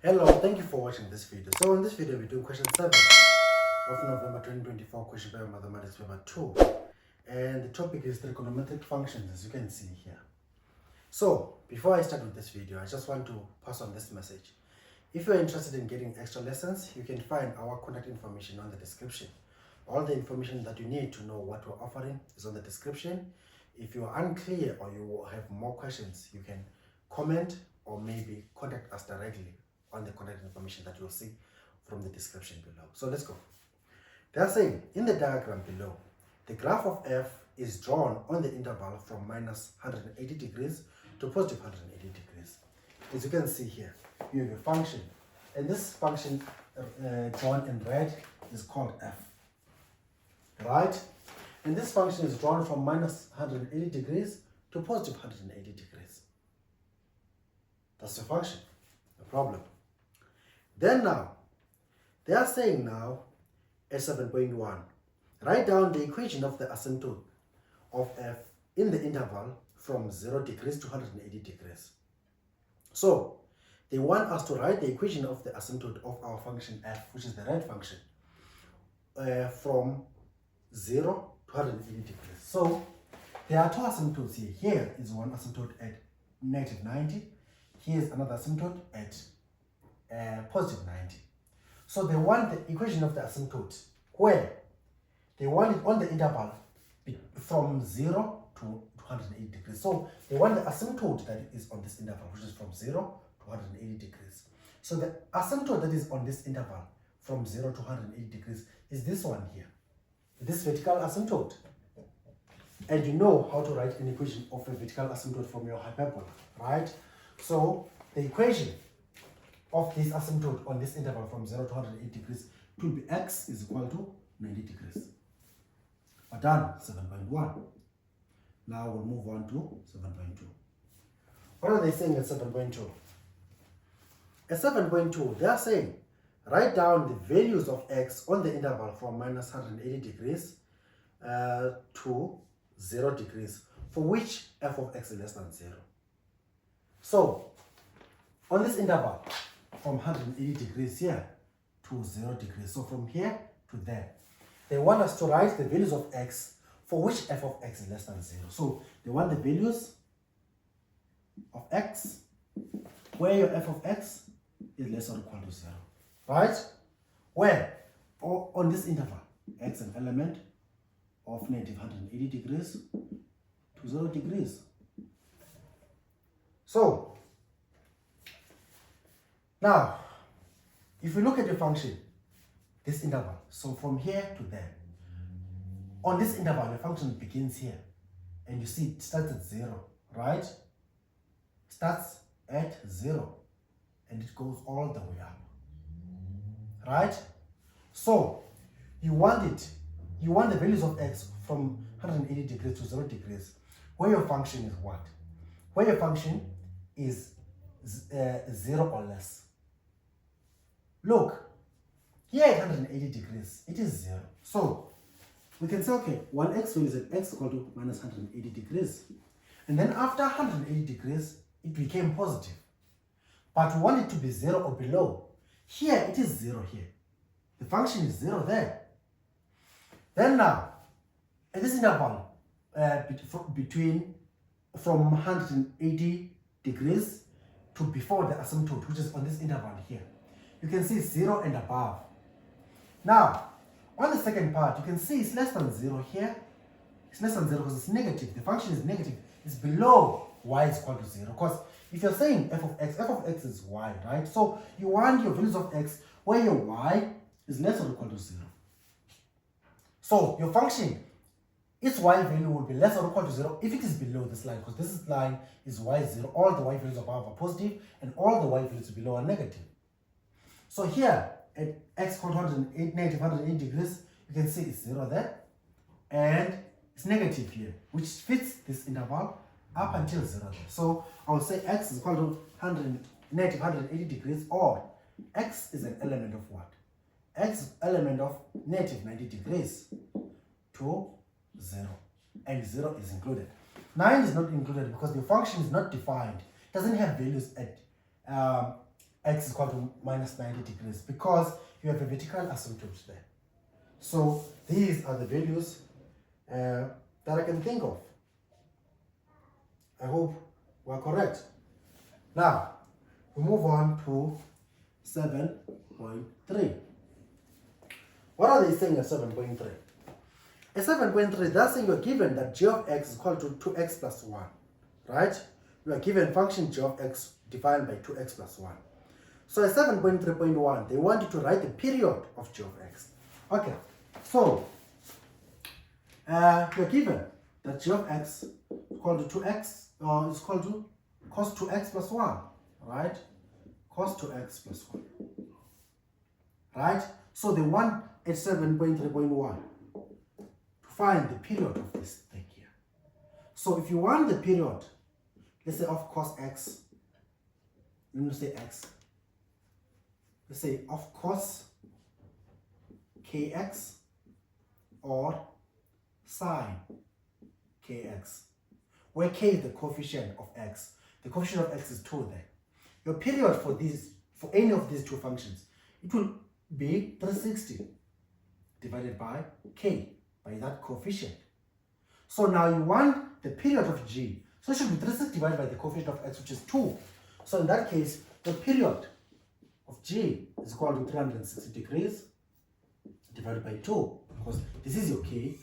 Hello, thank you for watching this video. So in this video we do question 7 of November 2024 question paper mathematics paper 2, and the topic is trigonometric functions, as you can see here. So before I start with this video, I just want to pass on this message. If you're interested in getting extra lessons, you can find our contact information on the description. All the information that you need to know what we're offering is on the description. If you are unclear or you have more questions, you can comment or maybe contact us directly on the contact information that you'll see from the description below. So let's go. They're saying in the diagram below, the graph of f is drawn on the interval from minus 180 degrees to positive 180 degrees. As you can see here, you have a function, and this function drawn in red is called f, right? And this function is drawn from minus 180 degrees to positive 180 degrees. That's the function, no problem. Then now, they are saying now at 7.1, write down the equation of the asymptote of f in the interval from 0 degrees to 180 degrees. So they want us to write the equation of the asymptote of our function f, which is the red function, from 0 to 180 degrees. So there are two asymptotes here. Here is one asymptote at negative 90. Here is another asymptote at positive 90. So they want the equation of the asymptote where they want it on the interval from 0 to 180 degrees. So they want the asymptote that is on this interval, which is from 0 to 180 degrees. So the asymptote that is on this interval from 0 to 180 degrees is this one here, this vertical asymptote. And you know how to write an equation of a vertical asymptote from your hyperbola, right? So the equation of this asymptote on this interval from 0 to 180 degrees will be x is equal to 90 degrees. We're done, 7.1. Now we'll move on to 7.2. What are they saying at 7.2? At 7.2, they are saying, write down the values of x on the interval from minus 180 degrees to 0 degrees, for which f of x is less than 0. So, on this interval, from 180 degrees here to 0 degrees. So from here to there, they want us to write the values of x for which f of x is less than 0. So they want the values of x where your f of x is less or equal to 0. Right? Where on this interval, x an element of negative 180 degrees to 0 degrees. So now, if you look at the function, this interval, so from here to there, on this interval, the function begins here, and you see it starts at 0, right? Starts at 0, and it goes all the way up, right? So, you want the values of x from 180 degrees to 0 degrees, where your function is what? Where your function is 0 or less. Look, here at 180 degrees, it is 0. So, we can say, okay, 1x value is at x equal to minus 180 degrees. And then after 180 degrees, it became positive. But we want it to be 0 or below. Here, it is 0 here. The function is 0 there. Then now, at this interval, from 180 degrees to before the asymptote, which is on this interval here, you can see 0 and above. Now, on the second part, you can see it's less than 0 here. It's less than 0 because it's negative. The function is negative. It's below y is equal to 0. Because if you're saying f of x is y, right? So you want your values of x where your y is less or equal to 0. So your function, its y value will be less or equal to 0 if it is below this line, because this line is y0. All the y values above are positive, and all the y values below are negative. So here, at x equal to negative 180 degrees, you can see it's 0 there, and it's negative here, which fits this interval up until 0 there. So I will say x is equal to negative 180 degrees, or x is an element of what? X is element of negative 90 degrees to 0, and 0 is included. 9 is not included because the function is not defined. It doesn't have values at x is equal to minus 90 degrees because you have a vertical asymptote there. So these are the values that I can think of. I hope we're correct. Now, we move on to 7.3. What are they saying at 7.3? At 7.3, they're saying you're given that g of x is equal to 2x plus 1, right? You are given function g of x defined by 2x plus 1. So at 7.3.1, they want you to write the period of g of x. Okay, so you're given that g of x is equal to 2x, or is equal to cos 2x plus 1, right? Cos 2x plus 1, right? So they want at 7.3.1 to find the period of this thing here. So if you want the period, let's say of cos x, let me say x. Let's say of cos kx or sine kx, where k is the coefficient of x. The coefficient of x is 2 there. Your period for these, for any of these two functions, it will be 360 divided by k, by that coefficient. So now you want the period of g. So it should be 360 divided by the coefficient of x, which is 2. So in that case, the period of g is equal to 360 degrees divided by 2, because this is your k,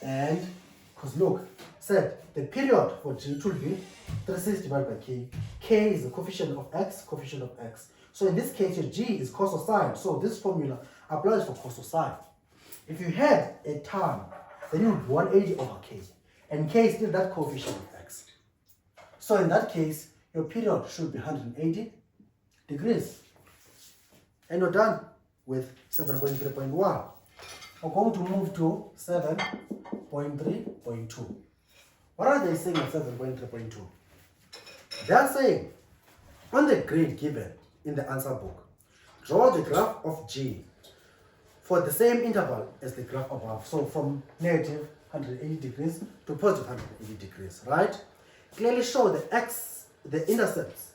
and because look, said the period for g should be 360 divided by k. K is the coefficient of x, coefficient of x. So in this case, your g is cos or sine. So this formula applies for cos or sine. If you had a term, then you would 180 over k, and k is still that coefficient of x. So in that case, your period should be 180 degrees. And you're done with 7.3.1. We're going to move to 7.3.2. What are they saying at 7.3.2? They are saying, on the grid given in the answer book, draw the graph of g for the same interval as the graph above. So from negative 180 degrees to positive 180 degrees, right? Clearly show the intercepts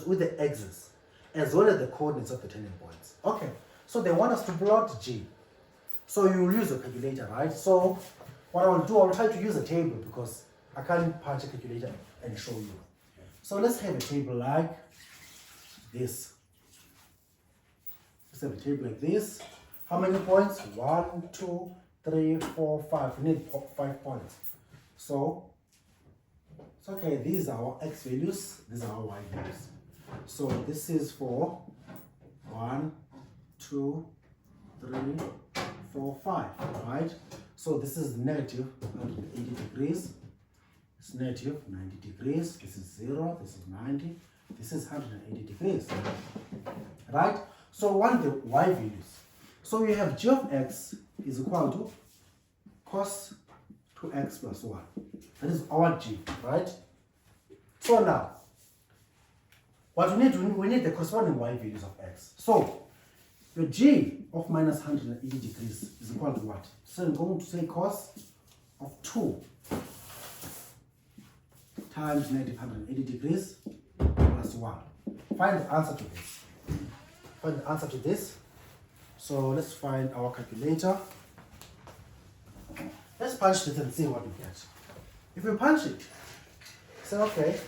with the x's, as well as the coordinates of the turning points. Okay, so they want us to plot g. So you will use a calculator, right? So what I will do, I will try to use a table because I can't punch a calculator and show you. So let's have a table like this. Let's have a table like this. How many points? 1, 2, 3, 4, 5. We need 5 points. So it's okay. These are our x values. These are our y values. So this is for 1, 2, 3, 4, 5, right? So this is negative 180 degrees. It's negative 90 degrees. This is 0. This is 90. This is 180 degrees, right? So want the y values. So you have g of x is equal to cos 2x plus 1. That is our g, right? So now, what we need the corresponding y values of x. So your g of minus 180 degrees is equal to what? So I'm going to say cos of 2 times negative 180 degrees plus 1. Find the answer to this. Find the answer to this. So let's find our calculator. Let's punch this and see what we get. If we punch it, say okay,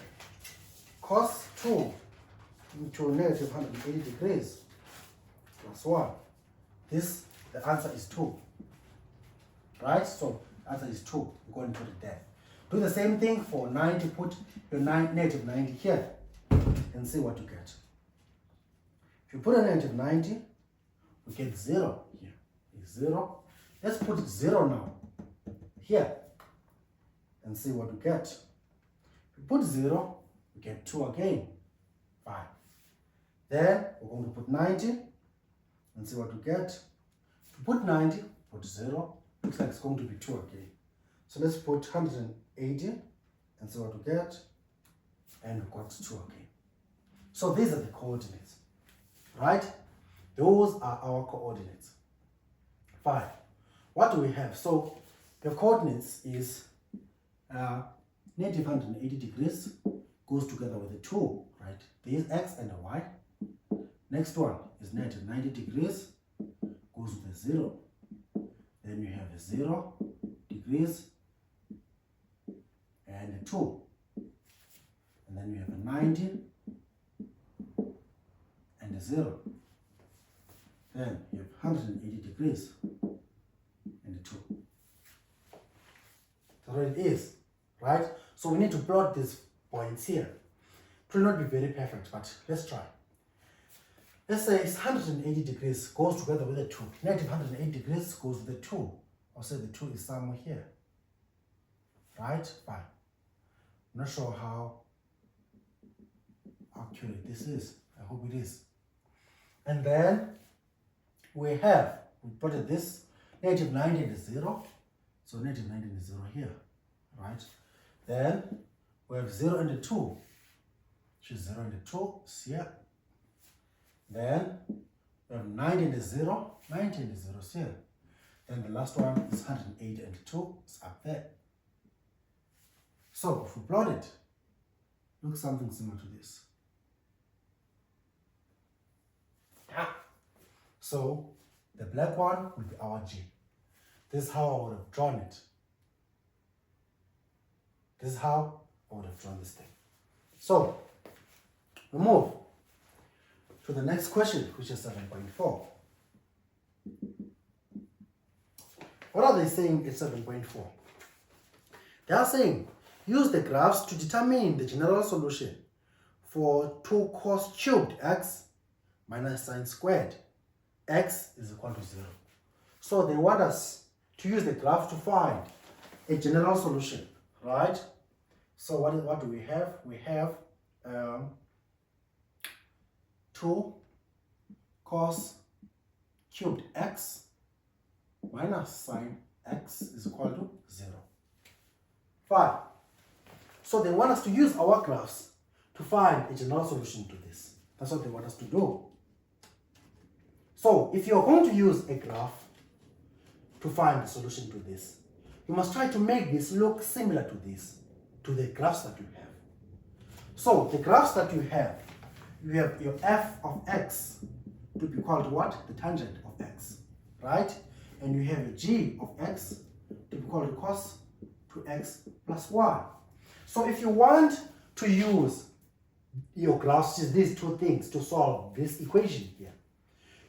cos 2 into negative 180 degrees plus 1. The answer is 2. Right? So the answer is 2. I'm going to put it there. Do the same thing for 90. Put your negative 90 here and see what you get. If you put a negative 90, we get 0 here. It's 0. Let's put 0 now here and see what we get. If we put 0, we get 2 again. 5. Then we're going to put 90 and see what we get. If we put 90, put 0. Looks like it's going to be 2 again. So let's put 180 and see what we get. And we got 2 again. So these are the coordinates, right? Those are our coordinates. 5. What do we have? So the coordinates is negative 180 degrees goes together with the 2, right? This x and a y. Next one is negative 90 degrees, goes with a 0. Then you have a 0 degrees and a 2. And then you have a 90 and a 0. Then you have 180 degrees and a 2. That's what it is, right? So we need to plot these points here. It will not be very perfect, but let's try. Let's say it's 180 degrees goes together with a 2. Negative 180 degrees goes with a 2. I'll say the 2 is somewhere here. Right? Fine. I'm not sure how accurate this is. I hope it is. And then we plotted this. Negative 90 is 0. So negative 90 is 0 here. Right? Then we have 0 and a 2. Which is 0 and a 2 is here. Then we have 90 and a 0. 90 and a 0 is here. Then the last one is 108 and 2 is up there. So if we plot it, looks something similar to this. So the black one will be our G. This is how I would have drawn it. This is how I would have drawn this thing. So we move to the next question, which is 7.4. What are they saying in 7.4? They are saying, use the graphs to determine the general solution for 2 cos cubed x minus sine squared x is equal to 0. So they want us to use the graph to find a general solution, right? So what do we have? We have 2 cos cubed x minus sine x is equal to 0. Fine. So they want us to use our graphs to find a general solution to this. That's what they want us to do. So if you're going to use a graph to find the solution to this, you must try to make this look similar to this, to the graphs that you have. So the graphs that you have your f of x to be equal to what? The tangent of x, right? And you have a g of x to be equal to cos 2x plus 1. So if you want to use your graphs, these two things, to solve this equation here,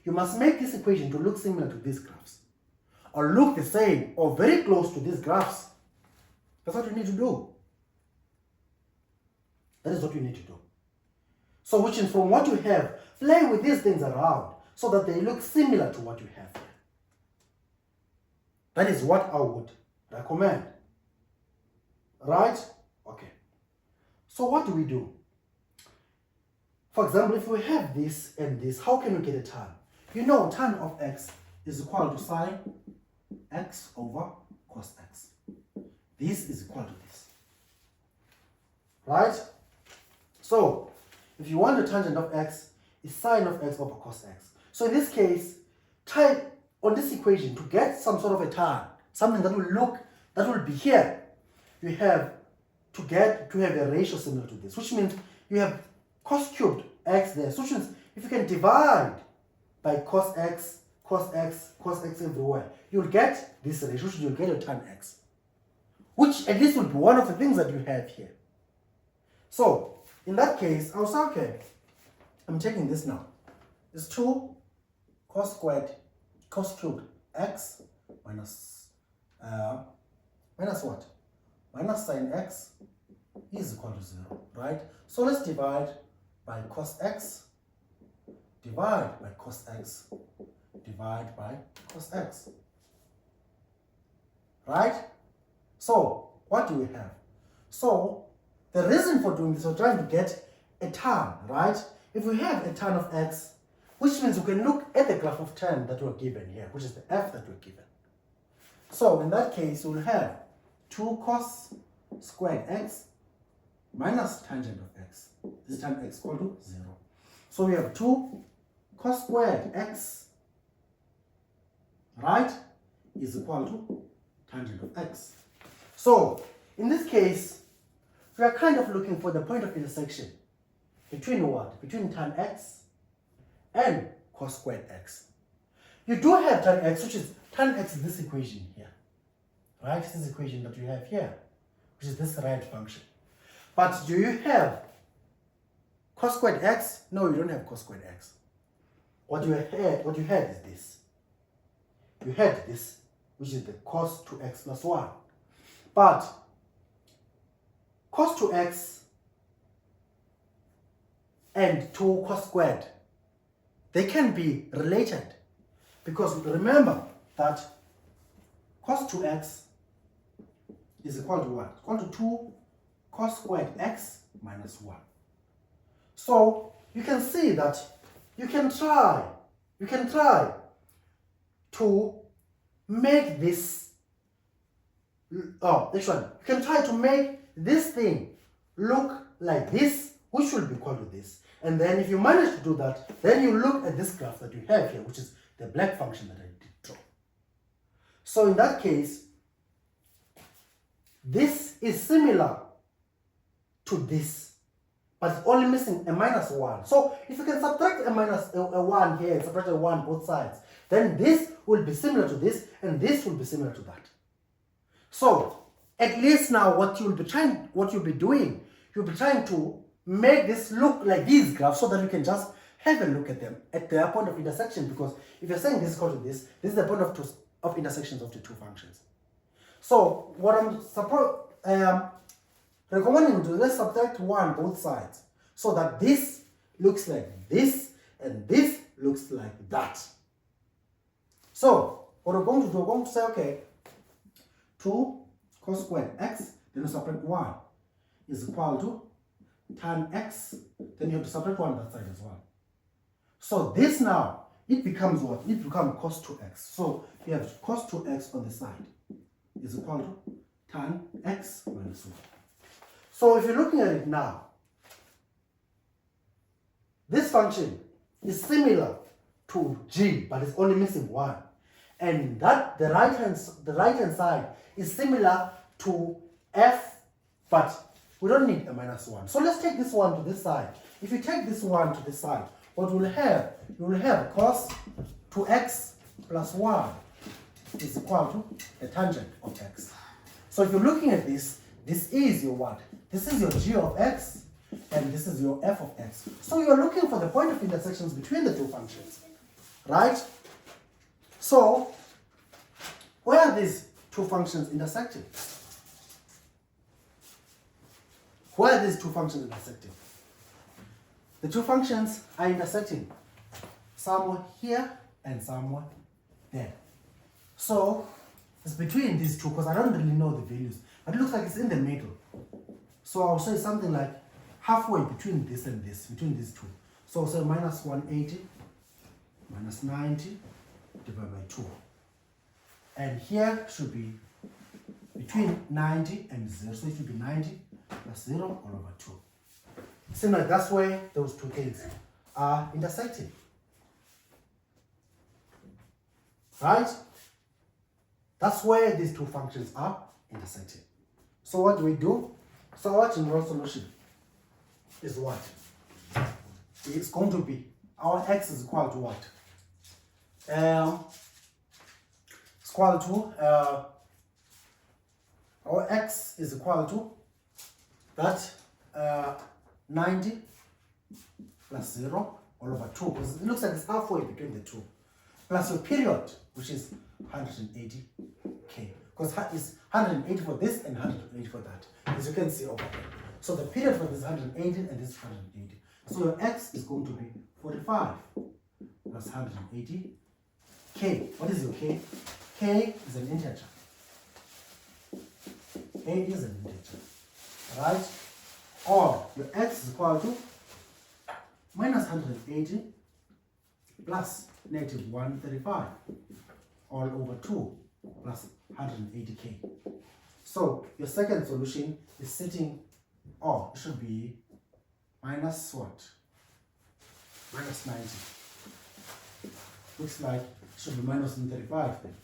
you must make this equation to look similar to these graphs, or look the same or very close to these graphs. That's what you need to do. That is what you need to do. So which is, from what you have, play with these things around so that they look similar to what you have here. That is what I would recommend. Right? Okay. So what do we do? For example, if we have this and this, how can we get a tan? You know, tan of x is equal to sine x over cos x. This is equal to this. Right? So, if you want the tangent of x, is sine of x over cos x. So in this case, try on this equation to get some sort of a tan, something that will be here. You have to have a ratio similar to this, which means you have cos cubed x there. So which means if you can divide by cos x everywhere, you'll get this ratio, you'll get a tan x. Which at least will be one of the things that you have here. So in that case, I'll say, okay, I'm taking this now. It's 2 cos cubed x minus what? Minus sine x is equal to 0, right? So let's divide by cos x, divide by cos x, divide by cos x. Right? So what do we have? So the reason for doing this, we're trying to get a tan, right? If we have a tan of x, which means we can look at the graph of tan that we're given here, which is the f that we're given. So in that case, we'll have 2 cos squared x minus tangent of x. This is tan x equal to 0. So we have 2 cos squared x, right, is equal to tangent of x. So in this case, we are kind of looking for the point of intersection Between what? Between tan x and cos squared x. You do have tan x, which is tan x is this equation here. Right? This equation that you have here, which is this right function. But do you have cos squared x? No, you don't have cos squared x. What you had is this. You had this, which is the cos 2x plus 1. But cos 2x and 2 cos squared, they can be related. Because remember that cos 2x is equal to what? Equal to 2 cos squared x minus 1. So you can see that you can try to make this, you can try to make this thing look like this, which will be equal to this. And then if you manage to do that, then you look at this graph that you have here, which is the black function that I did draw. So in that case, this is similar to this, but it's only missing a minus 1. So if you can subtract a 1 here and subtract a 1 both sides, then this will be similar to this, and this will be similar to that. So at least now what you'll be doing, you'll be trying to make this look like these graphs so that you can just have a look at them at their point of intersection, because if you're saying this is equal to this is the point of intersections of the two functions. So what I'm recommending to do, let's subtract 1 both sides so that this looks like this and this looks like that. So what we're going to do, we're going to say, okay, 2 cos squared x, then you subtract 1 is equal to tan x, then you have to subtract 1 that side as well. So this now, it becomes what? It becomes cos 2x. So you have cos 2x on the side is equal to tan x minus 1. So if you're looking at it now, this function is similar to g, but it's only missing 1. And that the right hand side is similar to f, but we don't need a minus 1. So let's take this one to this side. If you take this one to this side, what we'll have, you will have cos 2x plus 1 is equal to the tangent of x. So if you're looking at this, this is your what? This is your g of x, and this is your f of x. So you're looking for the point of intersections between the two functions, right? So where are these two functions intersecting? Where are these two functions intersecting? The two functions are intersecting somewhere here and somewhere there. So it's between these two, because I don't really know the values, but it looks like it's in the middle. So I'll say something like halfway between this and this, between these two. So I'll say minus 180 minus 90 divided by 2. And here should be between 90 and 0. So it should be 90 plus 0 all over 2. It seems like that's where those two things are intersecting. Right? That's where these two functions are intersecting. So what do we do? So our general solution is what? It's going to be our x is equal to what? It's equal to our x is equal to that 90 plus 0 all over 2, because it looks like it's halfway between the two, plus your period, which is 180k, because it's 180 for this and 180 for that, as you can see over there. So the period for this is 180 and this is 180. So your x is going to be 45 plus 180 k. What is your k? K is an integer. K is an integer. Right? Or your x is equal to minus 180 plus negative 135 all over 2 plus 180k. So your second solution is sitting, it should be minus what? Minus 90. Looks like it should be minus 135 then,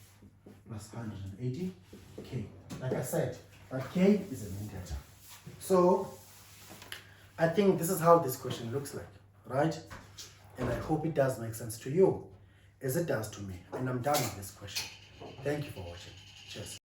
plus 180k. Like I said, but k is an integer. So I think this is how this question looks like, right? And I hope it does make sense to you, as it does to me. And I'm done with this question. Thank you for watching. Cheers.